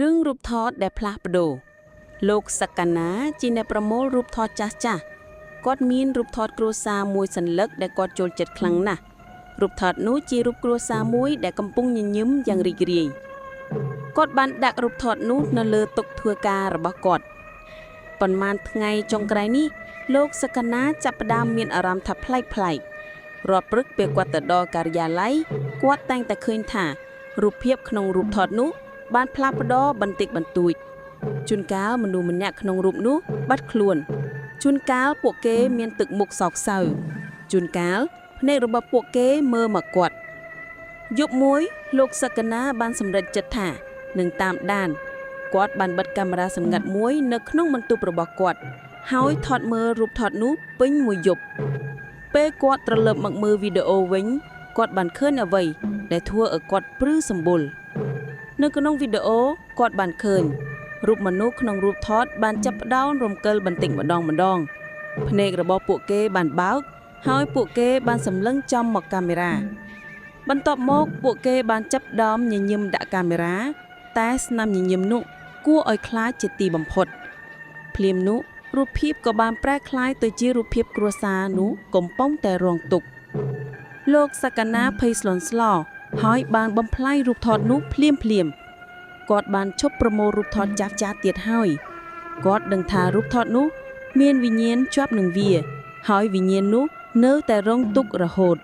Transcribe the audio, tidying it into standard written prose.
រឿងរូបថតដែលផ្លាស់ប្ដូរលោកសក្កណាជាអ្នកប្រមូលរូបថតចាស់ៗគាត់មានរូបថតគ្រួសារមួយសន្លឹកដែលគាត់ចូលចិត្តខ្លាំងណាស់រូបថតនោះជារូបគ្រួសារមួយដែលកំពុងញញឹមយ៉ាងរីករាយគាត់បានដាក់រូបថតនោះនៅលើតុធ្វើការរបស់គាត់ប៉ុន្មានថ្ងៃចុងក្រោយនេះលោកសក្កណាចាប់ផ្ដើមមានអារម្មណ៍ថាប្លែករាល់ព្រឹកពេលគាត់ទៅដល់ការិយាល័យគាត់តែងតែឃើញថារូបភាពក្នុងរូបថតនោះបានផ្លាស់ប្ដូរបន្តិចបន្តួចជួនកាលមនុស្សម្នាក់ក្នុងរូបនោះបាត់ខ្លួនជួនកាលពួកគេមានទឹកមុខសោកសៅជួនកាលភ្នែករបស់ពួកគេមើលមកគាត់យប់មួយលោកសក្កណាបានសម្រេចចិត្តថានឹងតាមដានគាត់បានបិទកាមេរ៉ាសម្ងាត់មួយនៅក្នុងបន្ទប់របស់គាត់ហើយថតមើលរូបថតនោះពេញមួយយប់ពេលគាត់ត្រឡប់មកមើលវីដេអូវិញគាត់បានឃើញអ្វីដែលធ្វើឲ្យគាត់ព្រឺសម្បុរនៅក្នុងវីដេអូគាត់បានឃើញរូបមនុស្សក្នុងរូបថតបានចាប់ផ្ដើមរំកិលបន្តិចម្ដងភ្នែករបស់ពួកគេបានបើកហើយពួកគេបានសម្លឹងចំមកកាមេរ៉ាបន្ទាប់មកពួកគេបានចាប់ផ្ដើមញញឹមដាក់កាមេរ៉ាតែស្នាមញញឹមនោះគួរឲ្យខ្លាចជាទីបំផុតភ្លាមនោះរូបភាពក៏បានប្រែក្លាយទៅជារូបភាពគ្រួសារនោះកំពុងតែរងទុក្ខលោកសក្កណាភ័យស្លន់ស្លោហើយបានបំផ្លាញរូបថតនោះភ្លាមគាត់បានឈប់ប្រមូលរូបថតចាស់ទៀតហើយគាត់ដឹងថារូបថតនោះមានវិញ្ញាណជាប់នឹងវាហើយវិញ្ញាណនោះនៅតែរងទុក្ខរហូត